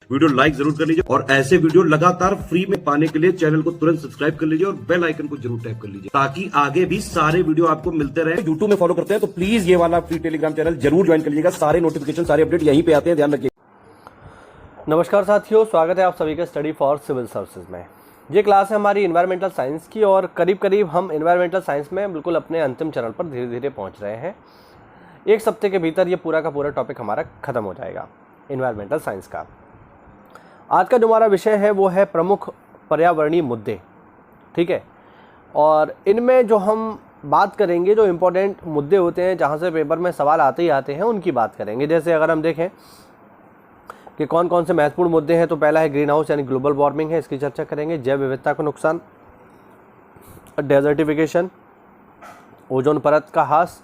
Video like जरूर कर लीजिए और ऐसे वीडियो लगातार फ्री में पाने के लिए चैनल को तुरंत सब्सक्राइब कर लीजिए और बेल आइकन को जरूर टैप कर लीजिए ताकि आगे भी सारे वीडियो आपको मिलते रहे। यूट्यूब में फॉलो करते हैं तो प्लीज ये वाला फ्री टेलीग्राम चैनल जरूर ज्वाइन कर लीजिएगा। सारे नोटिफिकेशन सारे अपडेट यहीं पे आते हैं, ध्यान रखिए। नमस्कार साथियों, स्वागत है आप सभी का स्टडी फॉर सिविल सर्विसेज में। ये क्लास है हमारी इन्वायरमेंटल साइंस की और करीब करीब हम इन्वायरमेंटल साइंस में बिल्कुल अपने अंतिम चरण पर धीरे धीरे पहुंच रहे हैं। एक हफ्ते के भीतर ये पूरा का पूरा टॉपिक हमारा ख़त्म हो जाएगा इन्वायरमेंटल साइंस का। आज का जो हमारा विषय है वो है प्रमुख पर्यावरणीय मुद्दे, ठीक है। और इनमें जो हम बात करेंगे, जो इम्पोर्टेंट मुद्दे होते हैं जहाँ से पेपर में सवाल आते ही आते हैं, उनकी बात करेंगे। जैसे अगर हम देखें कि कौन कौन से महत्वपूर्ण मुद्दे हैं, तो पहला है ग्रीन हाउस यानी ग्लोबल वार्मिंग है, इसकी चर्चा करेंगे। जैव विविधता को नुकसान, डेजर्टिफिकेशन, ओजोन परत का ह्रास,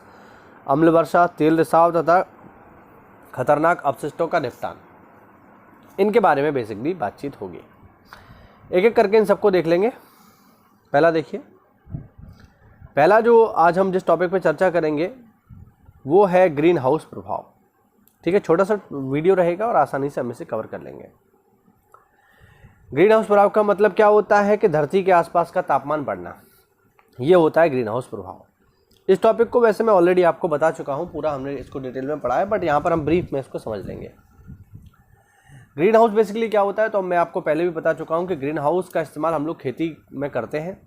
अम्ल वर्षा, तेल रिसाव तथा खतरनाक अपशिष्टों का निपटान, इनके बारे में बेसिकली बातचीत होगी। एक एक करके इन सबको देख लेंगे। पहला देखिए, पहला जो आज हम जिस टॉपिक पे चर्चा करेंगे वो है ग्रीन हाउस प्रभाव, ठीक है। छोटा सा वीडियो रहेगा और आसानी से हम इसे कवर कर लेंगे। ग्रीन हाउस प्रभाव का मतलब क्या होता है कि धरती के आसपास का तापमान बढ़ना, ये होता है ग्रीन हाउस प्रभाव। इस टॉपिक को वैसे मैं ऑलरेडी आपको बता चुका हूँ, पूरा हमने इसको डिटेल में पढ़ा है, बट यहाँ पर हम ब्रीफ में इसको समझ लेंगे। ग्रीन हाउस बेसिकली क्या होता है, तो मैं आपको पहले भी बता चुका हूँ कि ग्रीन हाउस का इस्तेमाल हम लोग खेती में करते हैं।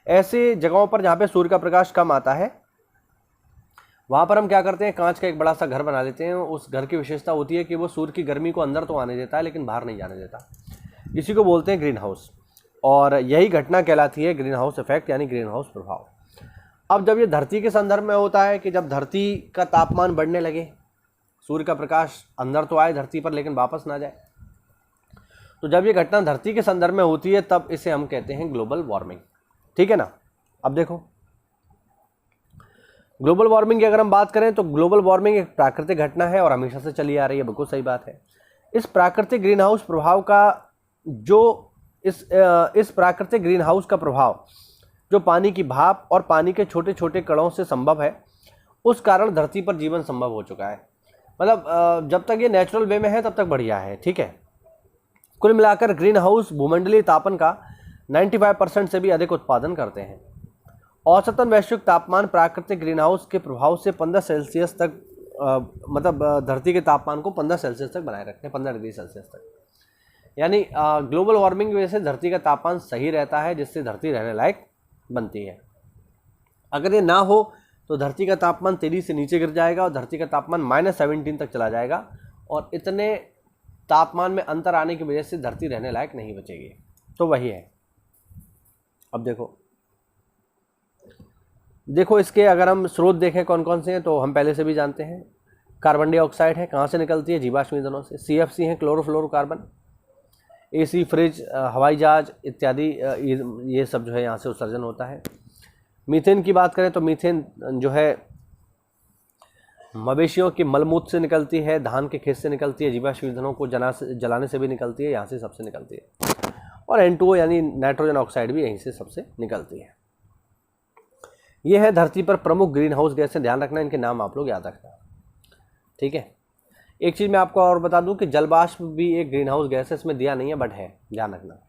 ऐसे जगहों पर जहाँ पे सूर्य का प्रकाश कम आता है, वहाँ पर हम क्या करते हैं, कांच का एक बड़ा सा घर बना लेते हैं। उस घर की विशेषता होती है कि वो सूर्य की गर्मी को अंदर तो आने देता है लेकिन बाहर नहीं जाने देता। इसी को बोलते हैं ग्रीन हाउस, और यही घटना कहलाती है ग्रीन हाउस इफेक्ट यानी ग्रीन हाउस प्रभाव। अब जब ये धरती के संदर्भ में होता है कि जब धरती का तापमान बढ़ने लगे, सूर्य का प्रकाश अंदर तो आए धरती पर लेकिन वापस ना जाए, तो जब ये घटना धरती के संदर्भ में होती है तब इसे हम कहते हैं ग्लोबल वार्मिंग, ठीक है ना। अब देखो, ग्लोबल वार्मिंग की अगर हम बात करें तो ग्लोबल वार्मिंग एक प्राकृतिक घटना है और हमेशा से चली आ रही है, बिल्कुल सही बात है। इस प्राकृतिक ग्रीन हाउस प्रभाव का जो इस प्राकृतिक ग्रीन हाउस का प्रभाव जो पानी की भाप और पानी के छोटे छोटे कणों से संभव है, उस कारण धरती पर जीवन संभव हो चुका है। मतलब जब तक ये नेचुरल वे में है तब तक बढ़िया है, ठीक है। कुल मिलाकर ग्रीन हाउस भूमंडलीय तापन का 95% से भी अधिक उत्पादन करते हैं। औसतन वैश्विक तापमान प्राकृतिक ग्रीन हाउस के प्रभाव से 15 सेल्सियस तक धरती के तापमान को 15 सेल्सियस तक बनाए रखते हैं, 15 डिग्री सेल्सियस तक। यानी ग्लोबल वार्मिंग की वजह से धरती का तापमान सही रहता है, जिससे धरती रहने लायक बनती है। अगर ये ना हो तो धरती का तापमान तेजी से नीचे गिर जाएगा और धरती का तापमान -17 तक चला जाएगा, और इतने तापमान में अंतर आने की वजह से धरती रहने लायक नहीं बचेगी। तो वही है। अब देखो इसके अगर हम स्रोत देखें कौन कौन से हैं, तो हम पहले से भी जानते हैं। कार्बन डाइऑक्साइड है, कहाँ से निकलती है, जीवाश्म ईंधनों से। CFC है, क्लोरोफ्लोरोकार्बन। AC, फ्रिज, हवाई जहाज इत्यादि, ये सब जो है यहाँ से उत्सर्जन होता है। मीथेन की बात करें तो मीथेन जो है मवेशियों के मलमूत्र से निकलती है, धान के खेत से निकलती है, जीवाश्म ईंधनों को जलाने से भी निकलती है, यहाँ से सबसे निकलती है। और N2O यानी नाइट्रोजन ऑक्साइड भी यहीं से सबसे निकलती है। ये है धरती पर प्रमुख ग्रीन हाउस गैसें, ध्यान रखना, इनके नाम आप लोग याद रखना, ठीक है। एक चीज़ मैं आपको और बता दूं कि जलवाष्प भी एक ग्रीन हाउस गैस है, इसमें दिया नहीं है बट है, ध्यान रखना।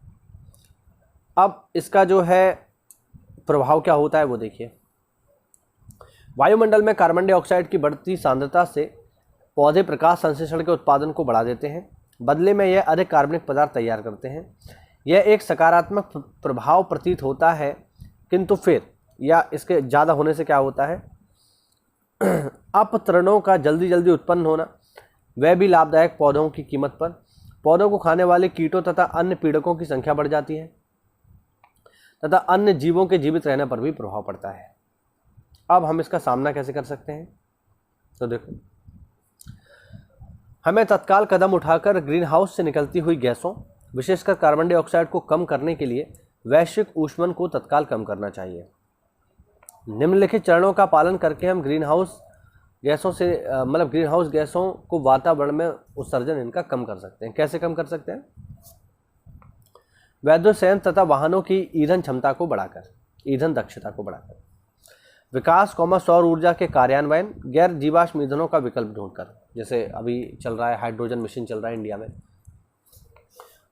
अब इसका जो है प्रभाव क्या होता है वो देखिए। वायुमंडल में कार्बन डाइऑक्साइड की बढ़ती सांद्रता से पौधे प्रकाश संश्लेषण के उत्पादन को बढ़ा देते हैं। बदले में यह अधिक कार्बनिक पदार्थ तैयार करते हैं। यह एक सकारात्मक प्रभाव प्रतीत होता है, किंतु फिर या इसके ज़्यादा होने से क्या होता है, अपतरणों का जल्दी उत्पन्न होना, वह भी लाभदायक पौधों की कीमत पर। पौधों को खाने वाले कीटों तथा अन्य पीड़कों की संख्या बढ़ जाती है तथा अन्य जीवों के जीवित रहने पर भी प्रभाव पड़ता है। अब हम इसका सामना कैसे कर सकते हैं, तो देखो, हमें तत्काल कदम उठाकर ग्रीन हाउस से निकलती हुई गैसों, विशेषकर कार्बन डाइऑक्साइड को कम करने के लिए वैश्विक ऊष्मन को तत्काल कम करना चाहिए। निम्नलिखित चरणों का पालन करके हम ग्रीन हाउस गैसों को वातावरण में उत्सर्जन इनका कम कर सकते हैं। कैसे कम कर सकते हैं? विद्युत संयंत्र तथा वाहनों की ईंधन क्षमता को बढ़ाकर, ईंधन दक्षता को बढ़ाकर, विकास सौर ऊर्जा के कार्यान्वयन, गैर जीवाश्म ईंधनों का विकल्प ढूंढकर, जैसे अभी चल रहा है हाइड्रोजन मिशन चल रहा है इंडिया में,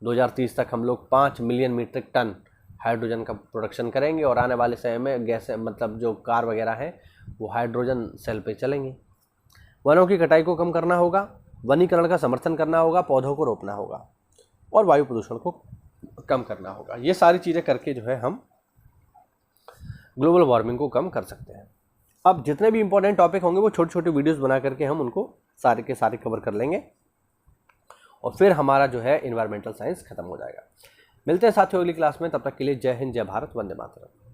2030 तक हम लोग 5 मिलियन मीट्रिक टन हाइड्रोजन का प्रोडक्शन करेंगे और आने वाले समय में गैस मतलब जो कार वगैरह हैं वो हाइड्रोजन सेल पे चलेंगे। वनों की कटाई को कम करना होगा, वनीकरण का समर्थन करना होगा, पौधों को रोपना होगा और वायु प्रदूषण को कम करना होगा। ये सारी चीज़ें करके जो है हम ग्लोबल वार्मिंग को कम कर सकते हैं। अब जितने भी इंपॉर्टेंट टॉपिक होंगे वो छोटे छोटे वीडियोस बना करके हम उनको सारे के सारे कवर कर लेंगे और फिर हमारा जो है एनवायरमेंटल साइंस खत्म हो जाएगा। मिलते हैं साथियों अगली क्लास में, तब तक के लिए जय हिंद, जय भारत, वंदे मातरम।